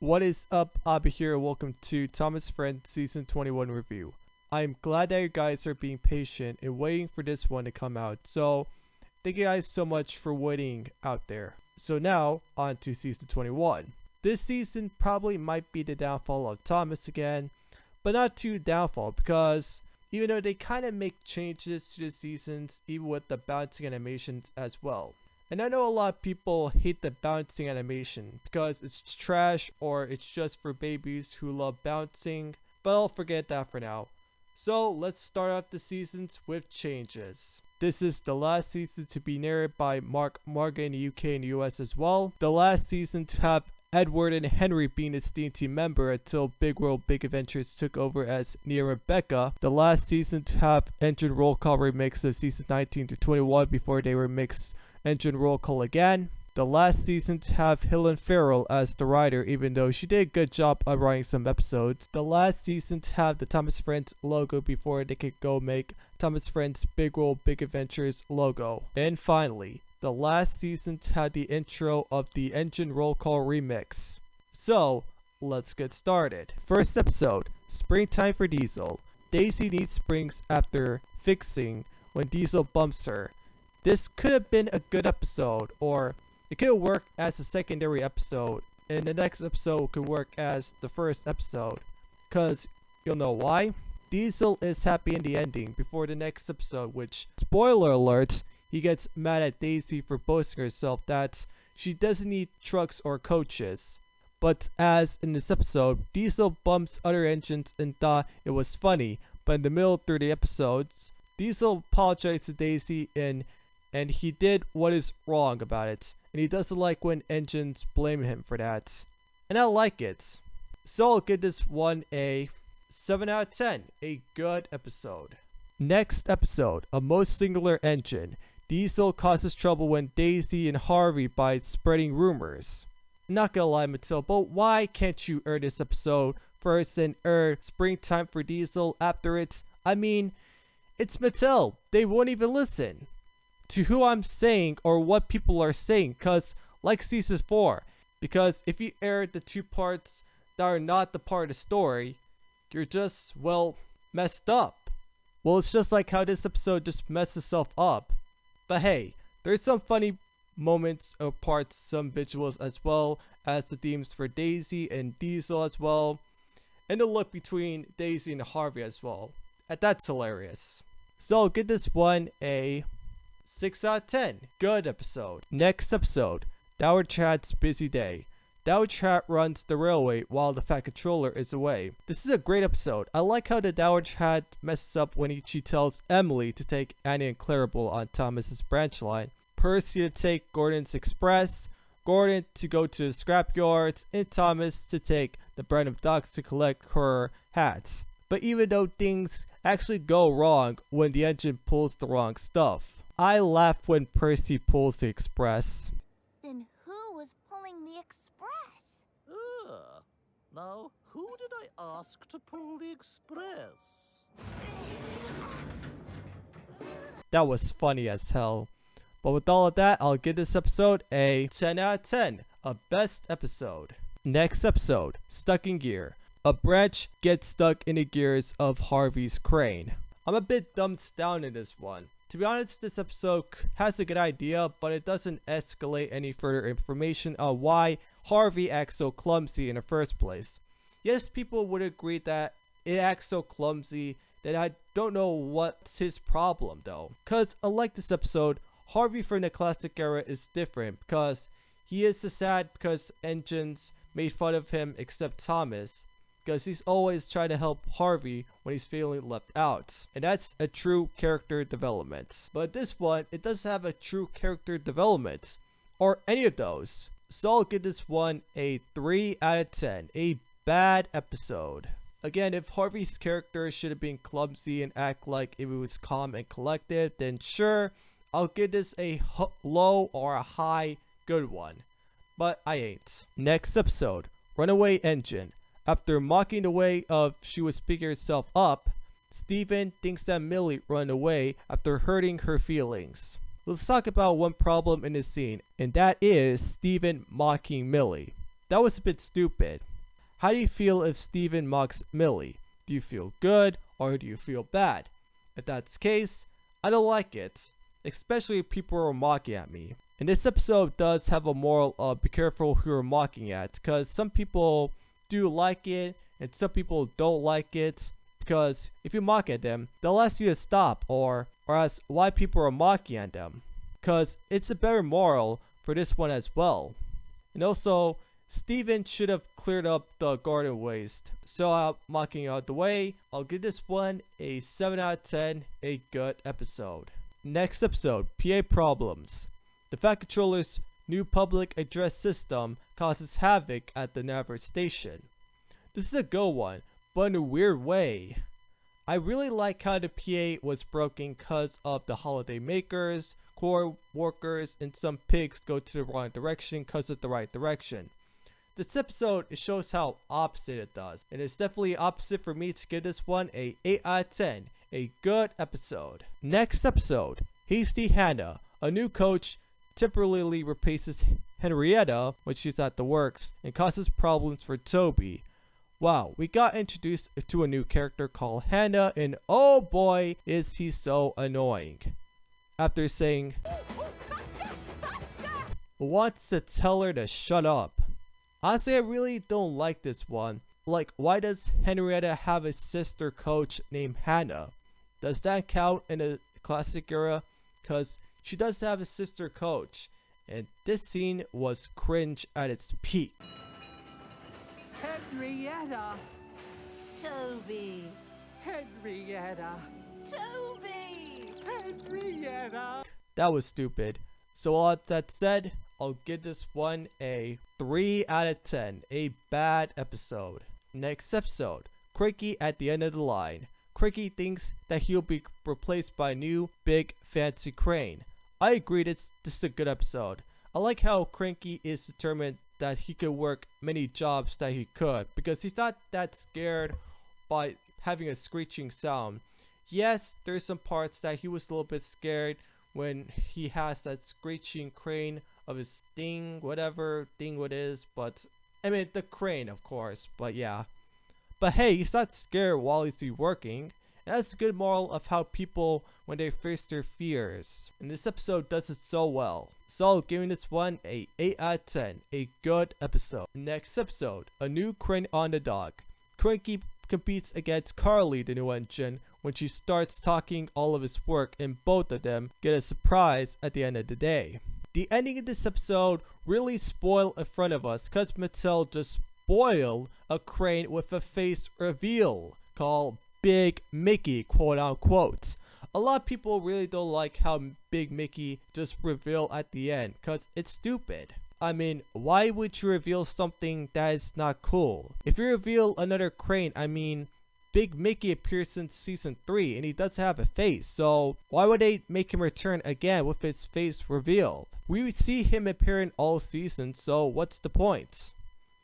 What is up, Abby here, and welcome to Thomas Friend Season 21 review. I'm glad that you guys are being patient and waiting for this one to come out, so thank you guys so much for waiting out there. So now, on to Season 21. This season probably might be the downfall of Thomas again, but not too downfall because even though they kind of make changes to the seasons, even with the bouncing animations as well. And I know a lot of people hate the bouncing animation because it's trash or it's just for babies who love bouncing, but I'll forget that for now. So let's start out the seasons with changes. This is the last season to be narrated by Mark Marga in the UK and the US as well. The last season to have Edward and Henry being its D&T member until Big World Big Adventures took over as Nia and Rebecca. The last season to have Engine Roll Call remix of seasons 19 to 21 before they remixed Engine Roll Call again. The last season to have Helen Farrell as the writer, even though she did a good job of writing some episodes. The last season to have the Thomas Friends logo before they could go make Thomas Friends Big World Big Adventures logo. And finally, the last season to have the intro of the Engine Roll Call remix. So, let's get started. First episode, Springtime for Diesel. Daisy needs springs after fixing when Diesel bumps her. This could have been a good episode, or it could work as a secondary episode, and the next episode could work as the first episode. Cause you'll know why? Diesel is happy in the ending before the next episode, which, spoiler alert, he gets mad at Daisy for boasting herself that she doesn't need trucks or coaches. But as in this episode, Diesel bumps other engines and thought it was funny, but in the middle through the episodes, Diesel apologized to Daisy and he did what is wrong about it, and he doesn't like when engines blame him for that. And I like it. So I'll give this one a 7 out of 10, a good episode. Next episode, A Most Singular Engine. Diesel causes trouble when Daisy and Harvey by spreading rumors. Not gonna lie, Mattel, but why can't you air this episode first and air Springtime for Diesel after it? I mean, it's Mattel. They won't even listen to who I'm saying or what people are saying, cause like season 4, because if you air the two parts that are not the part of the story, you're just, well, messed up. Well, it's just like how this episode just messed itself up. But hey, there's some funny moments or parts, some visuals as well as the themes for Daisy and Diesel as well, and the look between Daisy and Harvey as well. And that's hilarious. So I'll give this one a 6 out of 10. Good episode. Next episode, Dower Chat's Busy Day. Dower Chat runs the railway while the Fat Controller is away. This is a great episode. I like how the Dower Chat messes up when she tells Emily to take Annie and Clarabelle on Thomas's branch line, Percy to take Gordon's Express, Gordon to go to the scrapyards, and Thomas to take the brand of dogs to collect her hats. But even though things actually go wrong when the engine pulls the wrong stuff. I laugh when Percy pulls the express. Then who was pulling the express? Now, who did I ask to pull the express? That was funny as hell. But with all of that, I'll give this episode a 10 out of 10. A best episode. Next episode, Stuck in Gear. A branch gets stuck in the gears of Harvey's crane. I'm a bit dumbfounded in this one. To be honest, this episode has a good idea, but it doesn't escalate any further information on why Harvey acts so clumsy in the first place. Yes, people would agree that it acts so clumsy that I don't know what's his problem though. Cause unlike this episode, Harvey from the classic era is different because he is sad because engines made fun of him except Thomas. Because he's always trying to help Harvey when he's feeling left out. And that's a true character development. But this one, it doesn't have a true character development. Or any of those. So I'll give this one a 3 out of 10. A bad episode. Again, if Harvey's character should have been clumsy and act like if it was calm and collected, then sure, I'll give this a low or a high good one. But I ain't. Next episode, Runaway Engine. After mocking the way of she was picking herself up, Steven thinks that Millie ran away after hurting her feelings. Let's talk about one problem in this scene, and that is Steven mocking Millie. That was a bit stupid. How do you feel if Steven mocks Millie? Do you feel good or do you feel bad? If that's the case, I don't like it, especially if people are mocking at me. And this episode does have a moral of be careful who you're mocking at, because some people do like it and some people don't like it, because if you mock at them, they'll ask you to stop or ask why people are mocking at them, because it's a better moral for this one as well. And also, Steven should have cleared up the garden waste. So mocking out the way, I'll give this one a 7 out of 10, a good episode. Next episode, PA problems. The Fat Controller's new public address system causes havoc at the Narration station. This is a good one, but in a weird way. I really like how the PA was broken because of the holiday makers, core workers, and some pigs go to the wrong direction because of the right direction. This episode, it shows how opposite it does, and it's definitely opposite for me to give this one a 8 out of 10, a good episode. Next episode, Hasty Hannah, a new coach, temporarily replaces Henrietta when she's at the works and causes problems for Toby. Wow, we got introduced to a new character called Hannah, and oh boy, is he so annoying. After saying, wants to tell her to shut up. Honestly, I really don't like this one. Like, why does Henrietta have a sister coach named Hannah? Does that count in a classic era? Because she does have a sister coach, and this scene was cringe at its peak. Henrietta! Toby. Henrietta! Toby. Henrietta! That was stupid. So all that said, I'll give this one a 3 out of 10, a bad episode. Next episode, Quirky at the end of the line. Quirky thinks that he'll be replaced by a new, big, fancy crane. I agree, this is a good episode. I like how Cranky is determined that he could work many jobs that he could, because he's not that scared by having a screeching sound. Yes, there's some parts that he was a little bit scared when he has that screeching crane of his thing, whatever thing it is, but I mean the crane of course, but yeah. But hey, he's not scared while he's working. And that's a good moral of how people, when they face their fears. And this episode does it so well. So giving this one a 8 out of 10, a good episode. Next episode, a new crane on the dock. Cranky competes against Carly, the new engine, when she starts talking all of his work, and both of them get a surprise at the end of the day. The ending of this episode really spoiled in front of us because Mattel just spoiled a crane with a face reveal called Big Mickey, quote unquote. A lot of people really don't like how Big Mickey just reveal at the end because it's stupid. I mean, why would you reveal something that is not cool? If you reveal another crane, I mean, Big Mickey appears in season 3 and he does have a face, so why would they make him return again with his face revealed? We would see him appearing all seasons, so what's the point?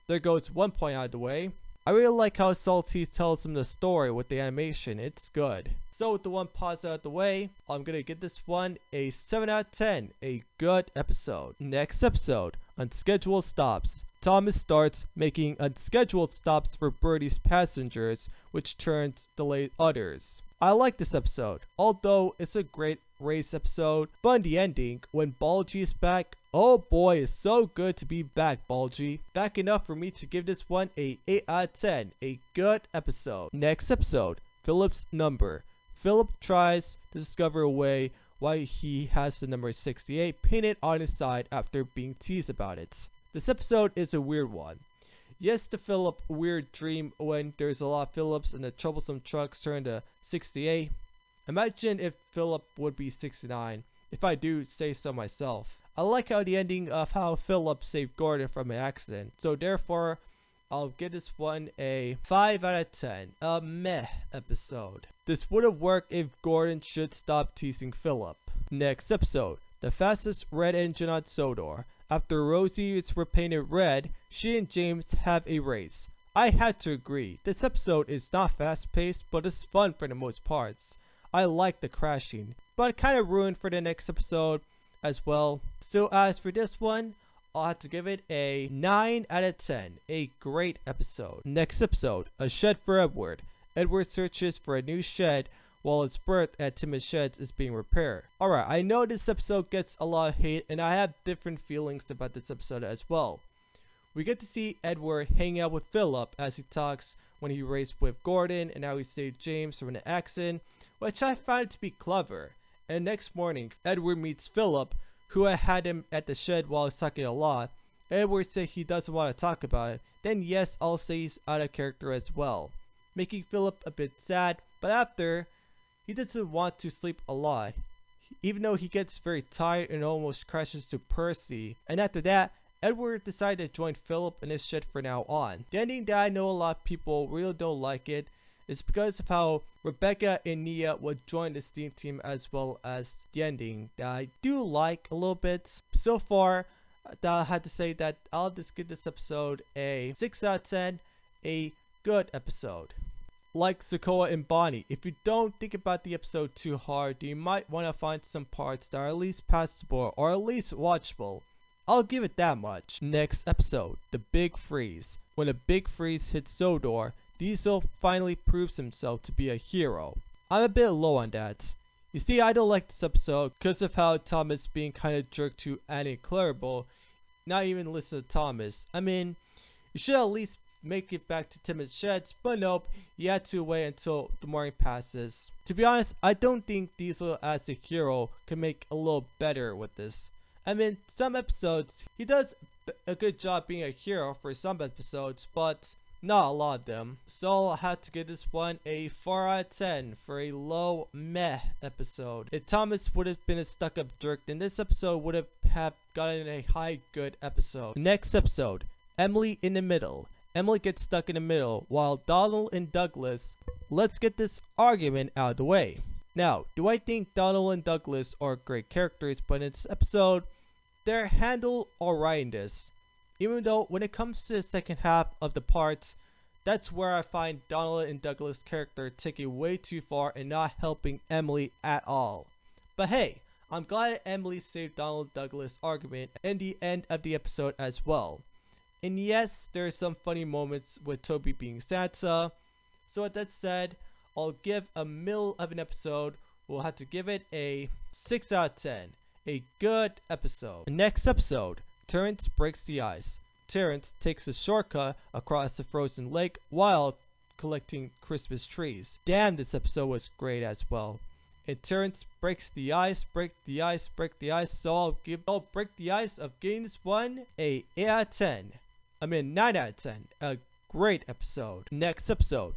There goes one point out of the way. I really like how Salty tells him the story with the animation, it's good. So with the one pause out of the way, I'm gonna give this one a 7 out of 10, a good episode. Next episode, Unscheduled Stops. Thomas starts making unscheduled stops for Birdie's passengers, which turns delay others. I like this episode, although it's a great race episode, but in the ending, when Balgi is back, oh boy, it's so good to be back, Balgi. Back enough for me to give this one a 8 out of 10, a good episode. Next episode, Philip's number. Philip tries to discover a way why he has the number 68 painted on his side after being teased about it. This episode is a weird one. Yes, the Philip weird dream when there's a lot of Philips and the troublesome trucks turn to 68. Imagine if Philip would be 69, if I do say so myself. I like how the ending of how Philip saved Gordon from an accident, so therefore I'll give this one a 5 out of 10, a meh episode. This would have worked if Gordon should stop teasing Philip. Next episode, the fastest red engine on Sodor. After Rosie is repainted red, she and James have a race. I had to agree, this episode is not fast paced, but it's fun for the most parts. I like the crashing, but kind of ruined for the next episode as well. So as for this one, I'll have to give it a 9 out of 10. A great episode. Next episode, A Shed for Edward. Edward searches for a new shed while his berth at Tim's Sheds is being repaired. Alright, I know this episode gets a lot of hate, and I have different feelings about this episode as well. We get to see Edward hang out with Philip as he talks when he raced with Gordon and how he saved James from an accident, which I find to be clever. And next morning, Edward meets Philip, who had him at the shed while he's talking a lot. Edward said he doesn't want to talk about it. Then yes, I'll say he's out of character as well, making Philip a bit sad. But after, he doesn't want to sleep a lot, even though he gets very tired and almost crashes to Percy. And after that, Edward decided to join Philip in his shed from now on. The ending that I know a lot of people really don't like it is because of how Rebecca and Nia would join the Steam team, as well as the ending that I do like a little bit. So far, I had to say that I'll just give this episode a 6 out of 10, a good episode. Like Sokoa and Bonnie, if you don't think about the episode too hard, you might want to find some parts that are at least passable or at least watchable. I'll give it that much. Next episode, The Big Freeze. When a big freeze hits Sodor, Diesel finally proves himself to be a hero. I'm a bit low on that. You see, I don't like this episode because of how Thomas being kind of jerk to Annie and Clarabelle, not even listen to Thomas. I mean, you should at least make it back to Tim's Sheds, but nope, you had to wait until the morning passes. To be honest, I don't think Diesel as a hero can make a little better with this. I mean, some episodes, he does a good job being a hero for some episodes, but not a lot of them. So I'll have to give this one a 4 out of 10 for a low meh episode. If Thomas would have been a stuck-up jerk, then this episode would have gotten a high good episode. Next episode, Emily in the Middle. Emily gets stuck in the middle while Donald and Douglas. Let's get this argument out of the way. Now, do I think Donald and Douglas are great characters, but in this episode, they're handled alright in this. Even though when it comes to the second half of the parts, that's where I find Donald and Douglas' character taking way too far and not helping Emily at all. But hey, I'm glad that Emily saved Donald and Douglas' argument in the end of the episode as well. And yes, there are some funny moments with Toby being Santa. So with that said, I'll give a middle of an episode. We'll have to give it a 6 out of 10. A good episode. Next episode, Terrence breaks the ice. Terrence takes a shortcut across the frozen lake while collecting Christmas trees. Damn, this episode was great as well. And Terrence breaks the ice, break the ice. So I'll break the ice of getting this one a 8 out of 10. I mean 9 out of 10. A great episode. Next episode,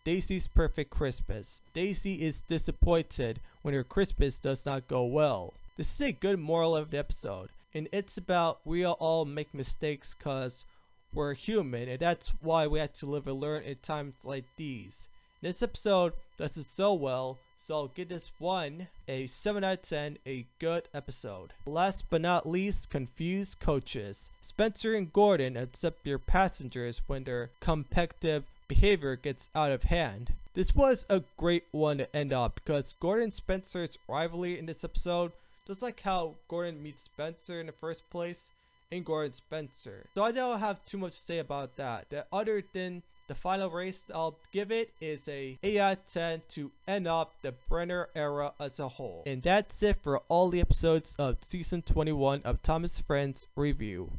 Daisy's Perfect Christmas. Daisy is disappointed when her Christmas does not go well. This is a good moral of the episode, and it's about we all make mistakes because we're human, and that's why we have to live and learn at times like these. This episode does it so well, so I'll give this one a 7 out of 10, a good episode. Last but not least, Confused Coaches. Spencer and Gordon accept their passengers when their competitive behavior gets out of hand. This was a great one to end on because Gordon and Spencer's rivalry in this episode, just like how Gordon meets Spencer in the first place, and Gordon Spencer. So I don't have too much to say about that. Other than the final race I'll give it is a 8 out of 10 to end up the Brenner era as a whole. And that's it for all the episodes of Season 21 of Thomas Friends Review.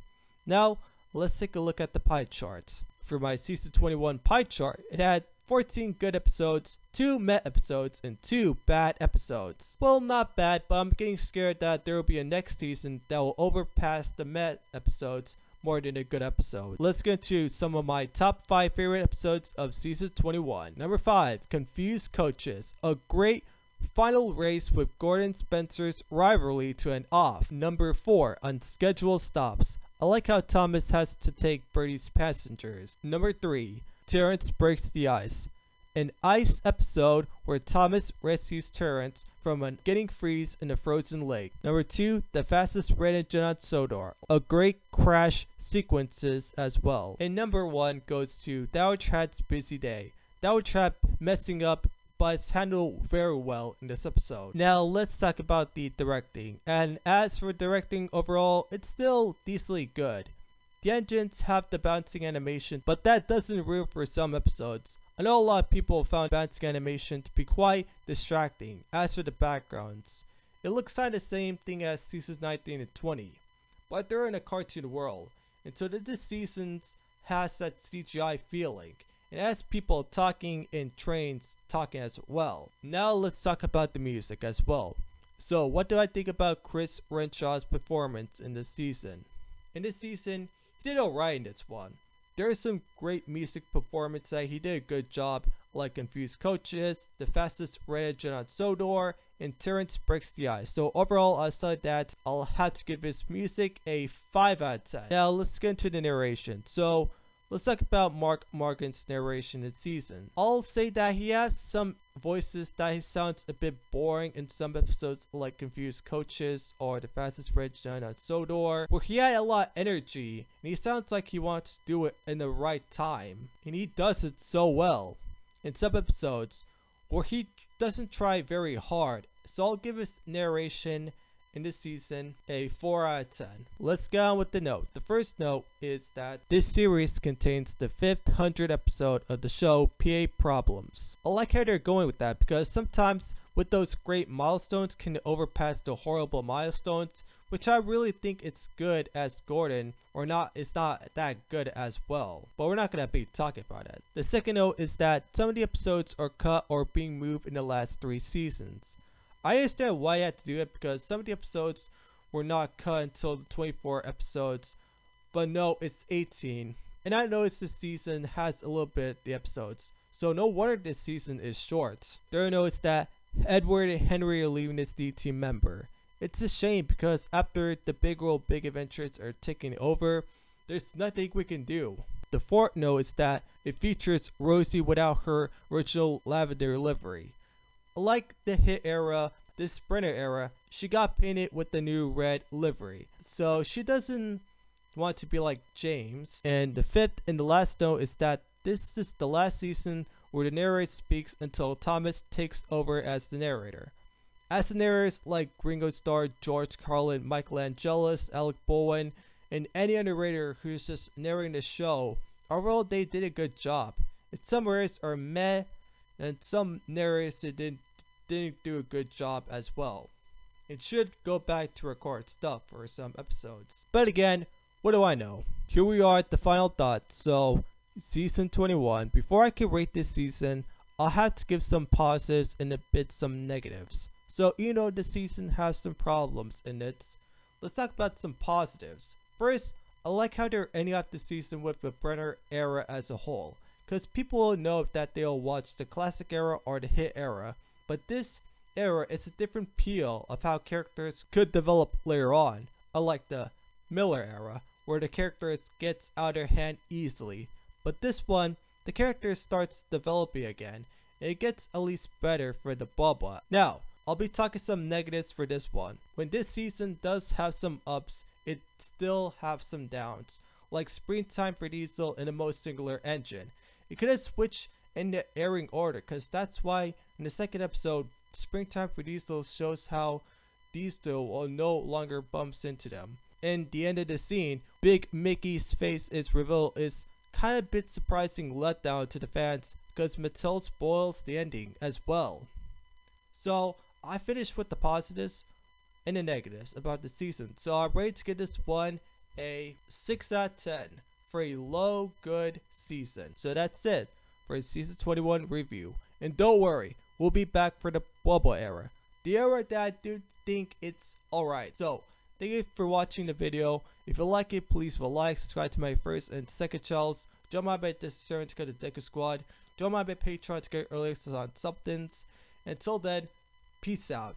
Now, let's take a look at the pie chart. For my Season 21 pie chart, it had 14 good episodes, 2 meh episodes, and 2 bad episodes. Well, not bad, but I'm getting scared that there will be a next season that will overpass the meh episodes more than a good episode. Let's get into some of my top 5 favorite episodes of Season 21. Number 5, Confused Coaches. A great final race with Gordon Spencer's rivalry to end off. Number 4, Unscheduled Stops. I like how Thomas has to take Birdie's passengers. Number 3, Terrence breaks the ice. An ice episode where Thomas rescues Terrence from getting freeze in the frozen lake. Number 2, the fastest red engine on Sodor. A great crash sequences as well. And number 1 goes to Dow Chat's busy day. Dow Chat messing up but it's handled very well in this episode. Now let's talk about the directing. And as for directing overall, it's still decently good. The engines have the bouncing animation, but that doesn't ruin for some episodes. I know a lot of people found bouncing animation to be quite distracting. As for the backgrounds, it looks kinda the same thing as seasons 19 and 20, but they're in a cartoon world, and so this season has that CGI feeling. It has people talking in trains talking as well. Now let's talk about the music as well. So what do I think about Chris Renshaw's performance in this season? In this season, he did alright in this one. There is some great music performance that he did a good job, like Confused Coaches, The Fastest Rated Gen on Sodor, and Terrence Breaks the Ice. So overall, aside that, I'll have to give his music a 5 out of 10. Now let's get into the narration. So let's talk about Mark Morgan's narration this season. I'll say that he has some voices that he sounds a bit boring in some episodes, like Confused Coaches or The Fastest Bridge Done on Sodor, where he had a lot of energy and he sounds like he wants to do it in the right time, and he does it so well. In some episodes where he doesn't try very hard, so I'll give his narration in this season a 4 out of 10. Let's get on with the note. The first note is that this series contains the 500th episode of the show PA Problems. I like how they're going with that, because sometimes with those great milestones can overpass the horrible milestones, which I really think it's good as Gordon, or not, it's not that good as well. But we're not gonna be talking about it. The second note is that some of the episodes are cut or being moved in the last 3 seasons. I understand why I had to do it, because some of the episodes were not cut until the 24 episodes, but no, it's 18. And I noticed this season has a little bit of the episodes, so no wonder this season is short. Third note is that Edward and Henry are leaving this D team member. It's a shame, because after the Big World Big Adventures are taking over, there's nothing we can do. The fourth note is that it features Rosie without her original lavender livery. Like the hit era, this brenner era, she got painted with the new red livery, so she doesn't want to be like James. And the fifth and the last note is that this is the last season where the narrator speaks until Thomas takes over as the narrator. As the narrators like Ringo Starr, George Carlin, Michelangelis, Alec Bowen, and any other narrator who's just narrating the show, overall they did a good job. And some narrators are meh, and some narrators didn't do a good job as well. It should go back to record stuff for some episodes. But again, what do I know? Here we are at the final thoughts. So, season 21. Before I can rate this season, I'll have to give some positives and a bit some negatives. So, even though the season has some problems in it, let's talk about some positives. First, I like how they're ending out the season with the Brenner era as a whole, because people will know that they'll watch the classic era or the hit era, but this era is a different peel of how characters could develop later on, unlike the Miller era, where the characters gets out of their hand easily. But this one, the character starts developing again, and it gets at least better for the Bubba. Now, I'll be talking some negatives for this one. When this season does have some ups, it still have some downs, like Springtime for Diesel in the most singular engine. It could have switched in the airing order, because that's why in the second episode, Springtime for Diesel shows how Diesel will no longer bumps into them. In the end of the scene, Big Mickey's face is revealed is kind of a bit surprising letdown to the fans, because Mattel spoils the ending as well. So I finished with the positives and the negatives about the season. So I'm ready to give this one a 6 out of 10 for a low good season. So that's it for a season 21 review. And don't worry, we'll be back for the Bubble era, the era that I do think it's alright. So thank you for watching the video. If you like it, please leave a like, subscribe to my first and second channels, join my bed this to get the Decker Squad, join my bed Patreon to get early access on somethings. Until then, peace out.